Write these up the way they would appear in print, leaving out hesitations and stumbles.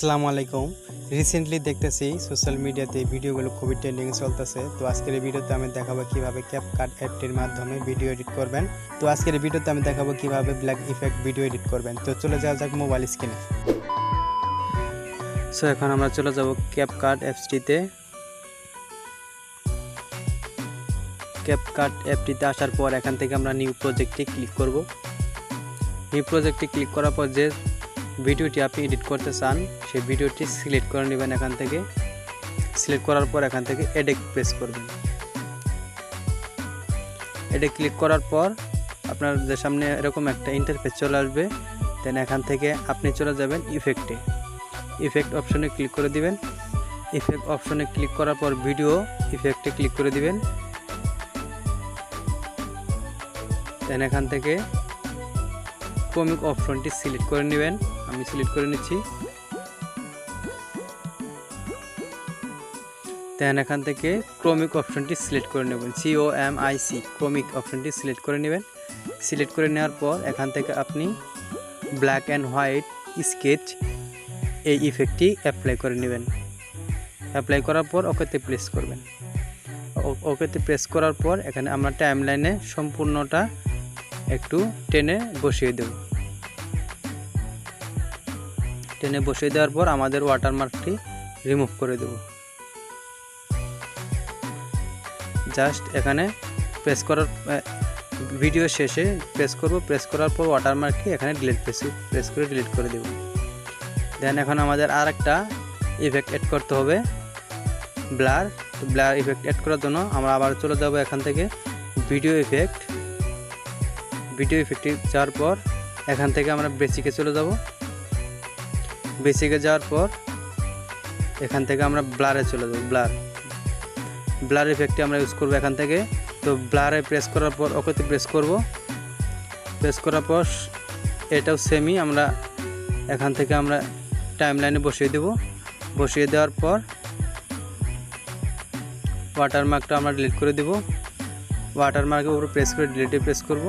আসসালামু আলাইকুম। রিসেন্টলি দেখতেছি সোশ্যাল মিডিয়াতে ভিডিওগুলো খুবই ট্রেন্ডিংয়ে চলতেছে। তো আজকের এই ভিডিওতে আমি দেখাবো কিভাবে ক্যাপকাট অ্যাপটির মাধ্যমে ভিডিও এডিট করবেন। তো আজকের এই ভিডিওতে আমি দেখাবো কিভাবে ব্ল্যাক ইফেক্ট ভিডিও এডিট করবেন। তো চলে যাওয়া যাক মোবাইল স্ক্রিনে। সো এখন আমরা চলে যাব ক্যাপকাট অ্যাপসটিতে। ক্যাপকাট অ্যাপটিতে আসার পর এখান থেকে আমরা নিউ প্রজেক্টে ক্লিক করব। নিউ প্রজেক্টে ক্লিক করার পর যে ভিডিওটি আপনি এডিট করতে চান সেই ভিডিওটি সিলেক্ট করে নেবেন। এখান থেকে সিলেক্ট করার পর এখান থেকে এডে প্রেস করবেন। এডে ক্লিক করার পর আপনার যে সামনে এরকম একটা ইন্টারফেস চলে আসবে। দেন এখান থেকে আপনি চলে যাবেন ইফেক্টে। ইফেক্ট অপশনে ক্লিক করে দিবেন। ইফেক্ট অপশনে ক্লিক করার পর ভিডিও ইফেক্টে ক্লিক করে দিবেন। দেন এখান থেকে কমিক অপশনটি সিলেক্ট করে নেবেন। আমি সিলেক্ট করে নিচ্ছি। দেন এখান থেকে ক্রমিক অপশনটি সিলেক্ট করে নেবেন। COMIC ক্রমিক অপশনটি সিলেক্ট করে নেবেন। সিলেক্ট করে নেওয়ার পর এখান থেকে আপনি ব্ল্যাক অ্যান্ড হোয়াইট স্কেচ এই ইফেক্টটি অ্যাপ্লাই করে নেবেন। অ্যাপ্লাই করার পর ওকেতে প্রেস করবেন। ওকেতে প্রেস করার পর এখানে আমরা টাইমলাইনে সম্পূর্ণটা একটু টেনে বসিয়ে দেব। টেনে বসিয়ে দেওয়ার পর আমাদের ওয়াটারমার্কটি রিমুভ করে দেব। জাস্ট এখানে প্রেস করার ভিডিও শেষে প্রেস করব। প্রেস করার পর ওয়াটারমার্কটি এখানে প্রেস করে ডিলিট করে দেব। দেন এখন আমাদের আর একটা ইফেক্ট অ্যাড করতে হবে, ব্লার। ব্লার ইফেক্ট অ্যাড করার জন্য আমরা আবার চলে যাব এখান থেকে ভিডিও ইফেক্ট। ভিডিও ইফেক্টে যাওয়ার পর এখান থেকে আমরা বেসিকে চলে যাব। বেসিকে যাওয়ার পর এখান থেকে আমরা ব্লারে চলে যাব। ব্লার ইফেক্টটি আমরা ইউজ করব এখান থেকে। তো ব্লারে প্রেস করার পর ওকেতে প্রেস করব। প্রেস করার পর এটাও সেমই আমরা এখান থেকে আমরা টাইমলাইনে বসিয়ে দেব। বসিয়ে দেওয়ার পর ওয়াটারমার্কটা আমরা ডিলিট করে দেব। ওয়াটারমার্কের উপর প্রেস করে ডিলিটে প্রেস করব।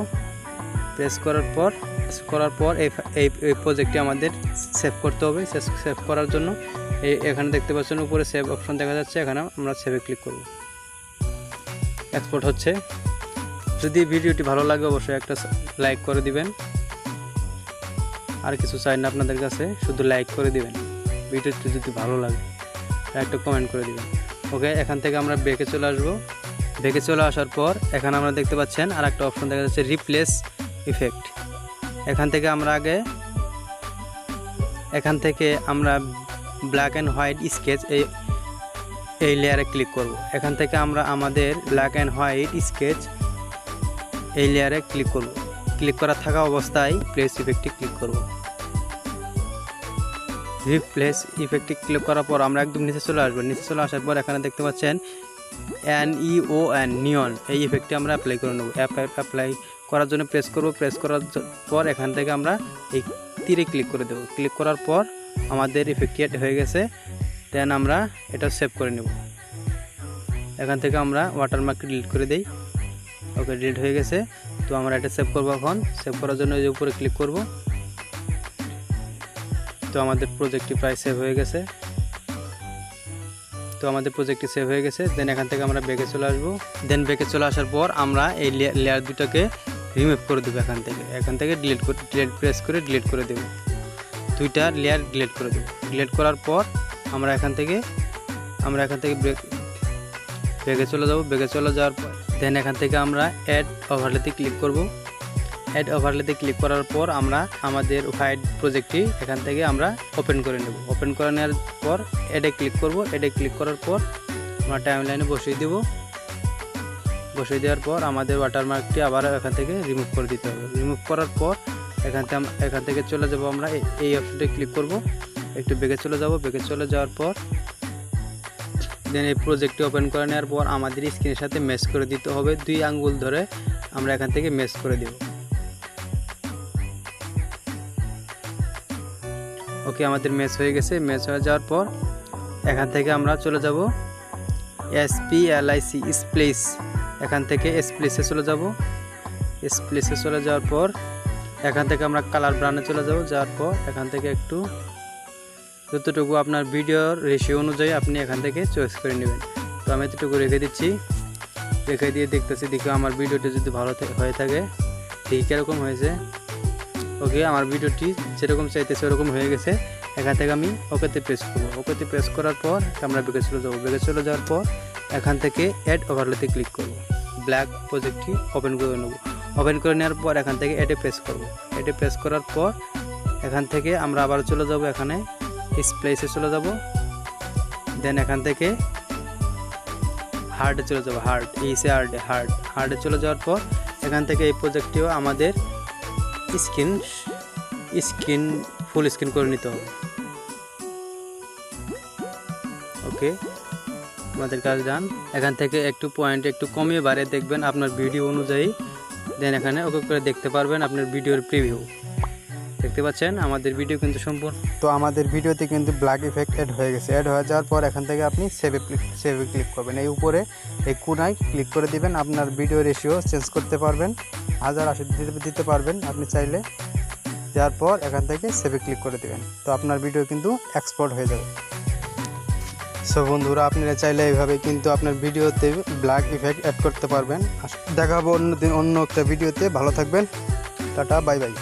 প্রেস করার পর এই প্রজেক্টটি আমাদের সেভ করতে হবে। সেভ করার জন্য এখানে দেখতে পাচ্ছেন উপরে সেভ অপশন দেখা যাচ্ছে। এখানে আমরা সেভে ক্লিক করব। এক্সপোর্ট হচ্ছে। যদি ভিডিওটি ভালো লাগে অবশ্যই একটা লাইক করে দিবেন। আর কিছু চাই না আপনাদের কাছে, শুধু লাইক করে দিবেন। ভিডিওটি যদি ভালো লাগে একটা কমেন্ট করে দিবেন। ওকে, এখান থেকে আমরা ব্যাকে চলে আসব। ব্যাকে চলে আসার পর এখানে আমরা দেখতে পাচ্ছেন আর একটা অপশন দেখা যাচ্ছে রিপ্লেস ইফেক্ট। এখান থেকে আমরা ব্ল্যাক অ্যান্ড হোয়াইট স্কেচ এই লেয়ারে ক্লিক করব। এখান থেকে আমরা আমাদের ব্ল্যাক অ্যান্ড হোয়াইট স্কেচ এই লেয়ারে ক্লিক করব। ক্লিক করা থাকা অবস্থায় প্লেস ইফেক্টে ক্লিক করব। রিপ্লেস ইফেক্টে ক্লিক করার পর আমরা একদম নিচে চলে আসবো। নিচে চলে আসার পর এখানে দেখতে পাচ্ছেন NEON নিয়ন এই ইফেক্টটি আমরা অ্যাপ্লাই করে নেব। অ্যাপ্লাই করার জন্য প্রেস করব। প্রেস করার পর এখান থেকে আমরা এই তীরে ক্লিক করে দেব। ক্লিক করার পর আমাদের ইফেক্টটি অ্যাড হয়ে গেছে। দেন আমরা এটা সেভ করে নেব। এখান থেকে আমরা ওয়াটারমার্কটি ডিলিট করে দেই। ওকে, ডিলিট হয়ে গেছে। তো আমরা এটা সেভ করব। এখন সেভ করার জন্য এই উপরে ক্লিক করব। তো আমাদের প্রজেক্টটি প্রায় সেভ হয়ে গেছে। দেন এখান থেকে আমরা ব্যাকে চলে আসবো। দেন ব্যাকে চলে আসার পর আমরা এই লেয়ার দুটাকে রিমুভ করে দেবো। এখান থেকে ডিলিট প্রেস করে ডিলিট করে দেবো। দুইটা লেয়ার ডিলিট করে দেবো। ডিলিট করার পর আমরা এখান থেকে ব্যাকে চলে যাব। ব্যাকে চলে যাওয়ার পর দেন এখান থেকে আমরা অ্যাড ওভারলেতে ক্লিক করব। অ্যাড ওভারলেতে ক্লিক করার পর আমরা আমাদের হোয়াইট প্রজেক্টটি এখান থেকে আমরা ওপেন করে নেব। ওপেন করে নেওয়ার পর অ্যাডে ক্লিক করব। অ্যাডে ক্লিক করার পর আমরা টাইমলাইনে বসিয়ে দেব। বসিয়ে দেওয়ার পর আমাদের ওয়াটারমার্কটি আবার এখান থেকে রিমুভ করে দিতে হবে। রিমুভ করার পর এখান থেকে চলে যাব। আমরা এই অপশনটা ক্লিক করব। একটু ব্যাকে চলে যাব। ব্যাকে চলে যাওয়ার পর দেন এই প্রজেক্টটি ওপেন করে নেওয়ার পর আমাদের স্ক্রিনের সাথে ম্যাচ করে দিতে হবে। 2 আঙ্গুল ধরে আমরা এখান থেকে ম্যাচ করে দেব। ওকে, আমাদের ম্যাচ হয়ে গেছে। ম্যাচ হয়ে যাওয়ার পর এখান থেকে আমরা চলে যাব SPLIC স্প্লেস। এখান থেকে স্প্লেসে চলে যাব। স্প্লেসে চলে যাওয়ার পর এখান থেকে আমরা কালার ব্রাউনে চলে যাব। যাওয়ার পর এখান থেকে একটু যতটুকু আপনার ভিডিওর রেশিও অনুযায়ী আপনি এখান থেকে চয়েস করে নেবেন। তো আমি এতটুকু রেখে দিচ্ছি, রেখে দিয়ে দেখতেছি, দেখি আমার ভিডিওটি যদি ভালো হয়ে থাকে, দেখি কীরকম হয়েছে। ওকে, আমার ভিডিওটি যেরকম চাইতেছে ওরকম হয়ে গেছে। এখান থেকে আমি ওকেতে প্রেস করবো। ওকেতে প্রেস করার পর আমরা ব্যাকে চলে যাবো। ব্যাকে চলে যাওয়ার পর এখান থেকে অ্যাড ওভারলেতে ক্লিক করব। ব্ল্যাক প্রজেক্টটি ওপেন করে নেব। ওপেন করে নেওয়ার পর এখান থেকে অ্যাডে প্রেস করব। অ্যাডে প্রেস করার পর এখান থেকে আমরা আবার চলে যাব, এখানে স্প্লেসে চলে যাব। দেন এখান থেকে হার্ডে চলে যাব, হার্ডে চলে যাওয়ার পর এখান থেকে এই প্রজেক্টটিও আমাদের স্ক্রিন ফুল স্ক্রিন করে নিতে হবে। ওকে, আমাদের কাজ ডান। এখান থেকে একটু পয়েন্ট একটু কমিয়ে বাড়িয়ে দেখবেন আপনার ভিডিও অনুযায়ী। দেন এখানে ওকে করে দেখতে পারবেন আপনার ভিডিওর প্রিভিউ। দেখতে পাচ্ছেন আমাদের ভিডিও কিন্তু সম্পূর্ণ। তো আমাদের ভিডিওতে কিন্তু ব্ল্যাক ইফেক্ট অ্যাড হয়ে গেছে। অ্যাড হয়ে যাওয়ার পর এখান থেকে আপনি সেভে ক্লিক করবেন। এই উপরে এই কোনায় ক্লিক করে দিবেন। আপনার ভিডিও রেশিও চেঞ্জ করতে পারবেন, 1080 দিতে পারবেন আপনি চাইলে। দেওয়ার পর এখান থেকে সেভে ক্লিক করে দেবেন। তো আপনার ভিডিও কিন্তু এক্সপোর্ট হয়ে যাবে। সো বন্ধুরা, আপনারা চাইলে এইভাবে কিন্তু আপনার ভিডিওতে ব্ল্যাক ইফেক্ট অ্যাড করতে পারবেন। দেখাবো অন্য দিন অন্য একটা ভিডিওতে। ভালো থাকবেন, টাটা, বাই বাই।